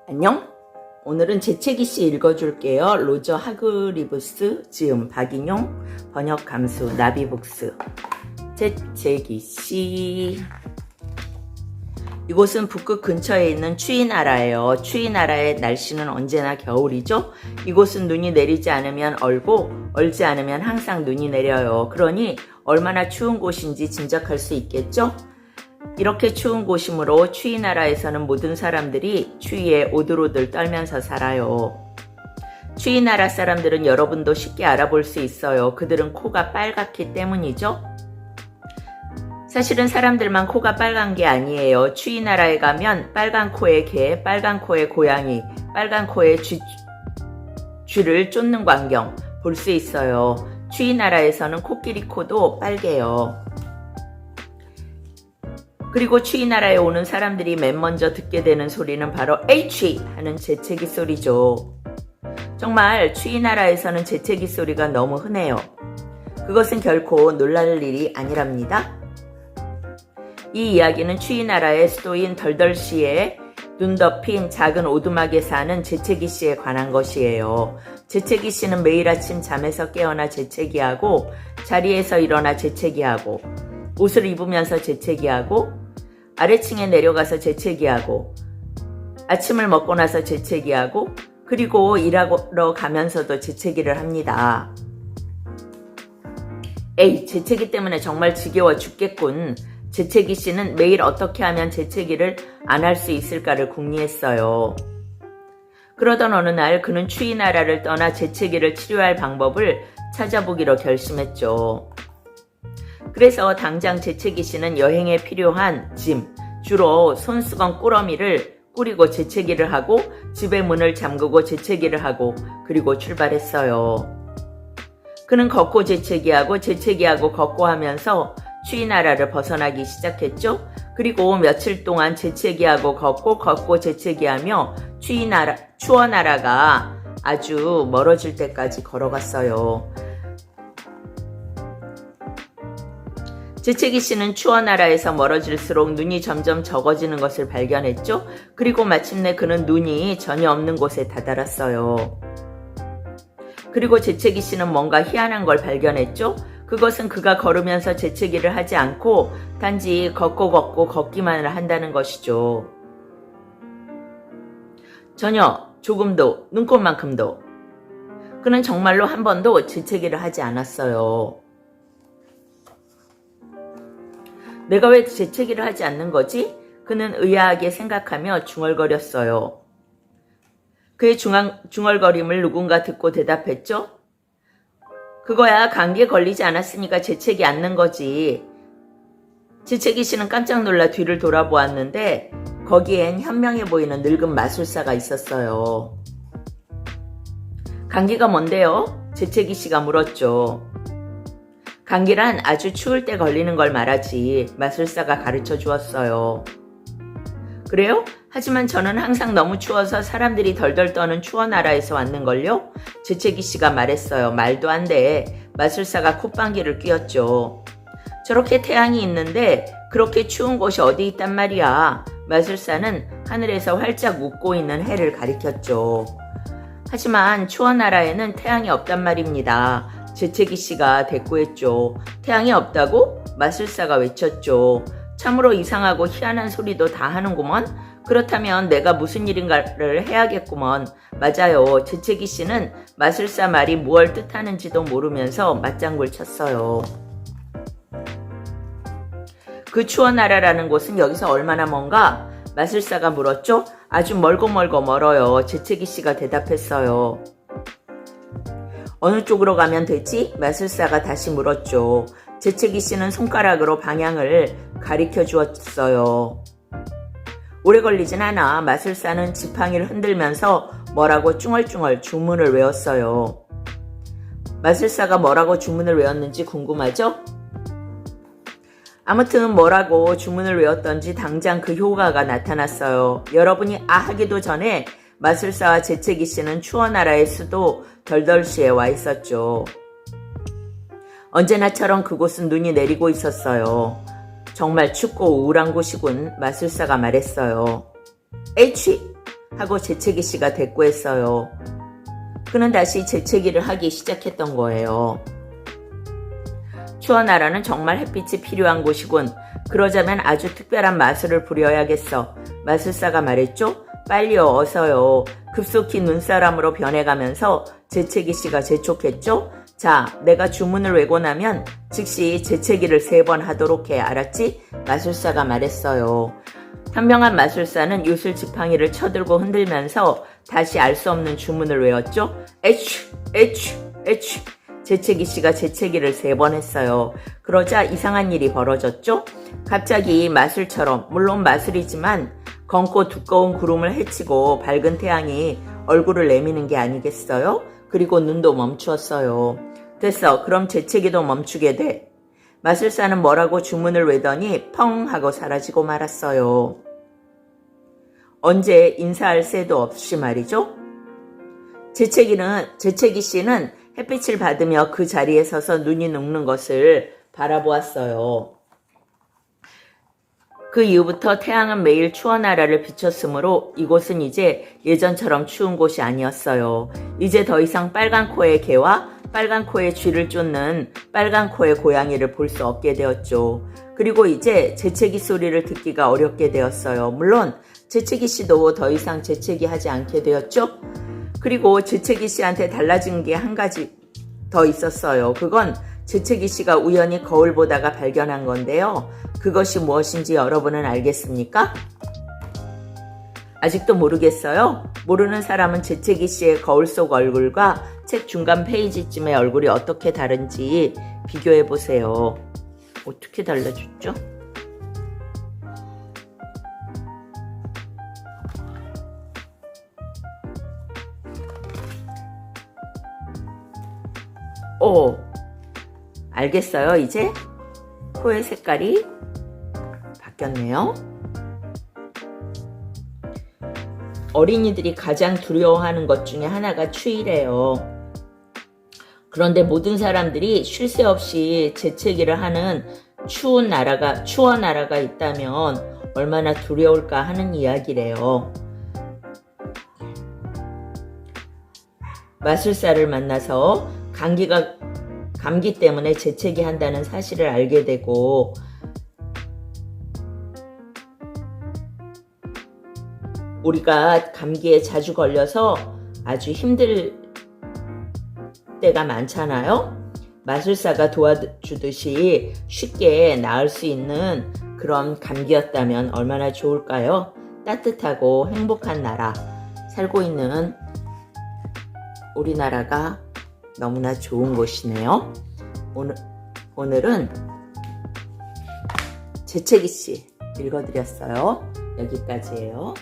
안녕? 오늘은 재채기씨 읽어줄게요. 로저 하그리브스, 지음 박인용, 번역 감수 나비북스. 재채기씨. 이곳은 북극 근처에 있는 추위나라예요. 추위나라의 날씨는 언제나 겨울이죠. 이곳은 눈이 내리지 않으면 얼고 얼지 않으면 항상 눈이 내려요. 그러니 얼마나 추운 곳인지 짐작할 수 있겠죠? 이렇게 추운 곳이므로 추위나라에서는 모든 사람들이 추위에 오들오들 떨면서 살아요. 추위나라 사람들은 여러분도 쉽게 알아볼 수 있어요. 그들은 코가 빨갛기 때문이죠. 사실은 사람들만 코가 빨간 게 아니에요. 추위나라에 가면 빨간 코의 개, 빨간 코의 고양이, 빨간 코의 쥐를 쫓는 광경 볼 수 있어요. 추위나라에서는 코끼리 코도 빨개요. 그리고 추위나라에 오는 사람들이 맨 먼저 듣게 되는 소리는 바로 에이취 하는 재채기 소리죠. 정말 추위나라에서는 재채기 소리가 너무 흔해요. 그것은 결코 놀랄 일이 아니랍니다. 이 이야기는 추위나라의 수도인 덜덜시에 눈 덮인 작은 오두막에 사는 재채기씨에 관한 것이에요. 재채기씨는 매일 아침 잠에서 깨어나 재채기하고 자리에서 일어나 재채기하고 옷을 입으면서 재채기하고 아래층에 내려가서 재채기하고 아침을 먹고 나서 재채기하고 그리고 일하러 가면서도 재채기를 합니다. 에이, 재채기 때문에 정말 지겨워 죽겠군. 재채기 씨는 매일 어떻게 하면 재채기를 안 할 수 있을까를 궁리했어요. 그러던 어느 날 그는 추위나라를 떠나 재채기를 치료할 방법을 찾아보기로 결심했죠. 그래서 당장 재채기 씨는 여행에 필요한 짐, 주로 손수건 꾸러미를 꾸리고 재채기를 하고 집의 문을 잠그고 재채기를 하고 그리고 출발했어요. 그는 걷고 재채기하고 재채기하고 걷고 하면서 추위나라를 벗어나기 시작했죠. 그리고 며칠 동안 재채기하고 걷고 재채기하며 추워나라가 아주 멀어질 때까지 걸어갔어요. 재채기 씨는 추워나라에서 멀어질수록 눈이 점점 적어지는 것을 발견했죠. 그리고 마침내 그는 눈이 전혀 없는 곳에 다다랐어요. 그리고 재채기 씨는 뭔가 희한한 걸 발견했죠. 그것은 그가 걸으면서 재채기를 하지 않고 단지 걷고 걷기만을 한다는 것이죠. 전혀 조금도 눈꼽만큼도 그는 정말로 한 번도 재채기를 하지 않았어요. 내가 왜 재채기를 하지 않는 거지? 그는 의아하게 생각하며 중얼거렸어요. 그의 중얼거림을 누군가 듣고 대답했죠. 그거야 감기에 걸리지 않았으니까 재채기 않는 거지. 재채기 씨는 깜짝 놀라 뒤를 돌아보았는데 거기엔 현명해 보이는 늙은 마술사가 있었어요. 감기가 뭔데요? 재채기 씨가 물었죠. 감기란 아주 추울 때 걸리는 걸 말하지. 마술사가 가르쳐 주었어요. 그래요? 하지만 저는 항상 너무 추워서 사람들이 덜덜 떠는 추워나라에서 왔는걸요? 재채기 씨가 말했어요. 말도 안 돼. 마술사가 콧방귀를 뀌었죠. 저렇게 태양이 있는데 그렇게 추운 곳이 어디 있단 말이야. 마술사는 하늘에서 활짝 웃고 있는 해를 가리켰죠. 하지만 추워나라에는 태양이 없단 말입니다. 재채기 씨가 대꾸했죠. 태양이 없다고? 마술사가 외쳤죠. 참으로 이상하고 희한한 소리도 다 하는구먼. 그렇다면 내가 무슨 일인가를 해야겠구먼. 맞아요. 재채기 씨는 마술사 말이 무얼 뜻하는지도 모르면서 맞장구를 쳤어요. 그 추워나라라는 곳은 여기서 얼마나 먼가? 마술사가 물었죠. 아주 멀고 멀어요. 재채기 씨가 대답했어요. 어느 쪽으로 가면 되지? 마술사가 다시 물었죠. 재채기 씨는 손가락으로 방향을 가리켜 주었어요. 오래 걸리진 않아. 마술사는 지팡이를 흔들면서 뭐라고 쭝얼쭝얼 주문을 외웠어요. 마술사가 뭐라고 주문을 외웠는지 궁금하죠? 아무튼 뭐라고 주문을 외웠던지 당장 그 효과가 나타났어요. 여러분이 하기도 전에 마술사와 재채기 씨는 추워나라의 수도 덜덜시에 와 있었죠. 언제나처럼 그곳은 눈이 내리고 있었어요. 정말 춥고 우울한 곳이군. 마술사가 말했어요. 에취! 하고 재채기 씨가 대꾸했어요. 그는 다시 재채기를 하기 시작했던 거예요. 추워나라는 정말 햇빛이 필요한 곳이군. 그러자면 아주 특별한 마술을 부려야겠어. 마술사가 말했죠. 빨리요, 어서요. 급속히 눈사람으로 변해가면서 재채기 씨가 재촉했죠. 자, 내가 주문을 외고 나면 즉시 재채기를 3번 하도록 해. 알았지? 마술사가 말했어요. 현명한 마술사는 요술 지팡이를 쳐들고 흔들면서 다시 알 수 없는 주문을 외웠죠. 에취, 에취, 에취. 재채기 씨가 재채기를 3번 했어요. 그러자 이상한 일이 벌어졌죠. 갑자기 마술처럼, 물론 마술이지만 검고 두꺼운 구름을 헤치고 밝은 태양이 얼굴을 내미는 게 아니겠어요? 그리고 눈도 멈추었어요. 됐어. 그럼 재채기도 멈추게 돼. 마술사는 뭐라고 주문을 외더니 펑 하고 사라지고 말았어요. 언제 인사할 새도 없이 말이죠. 재채기 씨는 햇빛을 받으며 그 자리에 서서 눈이 녹는 것을 바라보았어요. 그 이후부터 태양은 매일 추워나라를 비췄으므로 이곳은 이제 예전처럼 추운 곳이 아니었어요. 이제 더 이상 빨간 코의 개와 빨간 코의 쥐를 쫓는 빨간 코의 고양이를 볼 수 없게 되었죠. 그리고 이제 재채기 소리를 듣기가 어렵게 되었어요. 물론 재채기 씨도 더 이상 재채기 하지 않게 되었죠. 그리고 재채기 씨한테 달라진 게 한 가지 더 있었어요. 그건 재채기 씨가 우연히 거울 보다가 발견한 건데요. 그것이 무엇인지 여러분은 알겠습니까? 아직도 모르겠어요? 모르는 사람은 재채기 씨의 거울 속 얼굴과 책 중간 페이지쯤의 얼굴이 어떻게 다른지 비교해 보세요. 어떻게 달라졌죠? 오, 알겠어요, 이제? 코의 색깔이 바뀌었네요. 어린이들이 가장 두려워하는 것 중에 하나가 추위래요. 그런데 모든 사람들이 쉴 새 없이 재채기를 하는 추워 나라가 있다면 얼마나 두려울까 하는 이야기래요. 마술사를 만나서 감기 때문에 재채기 한다는 사실을 알게 되고 우리가 감기에 자주 걸려서 아주 힘들 때가 많잖아요. 마술사가 도와주듯이 쉽게 나을 수 있는 그런 감기였다면 얼마나 좋을까요? 따뜻하고 행복한 나라 살고 있는 우리나라가 너무나 좋은 곳이네요. 오늘은 재채기 씨 읽어드렸어요. 여기까지예요.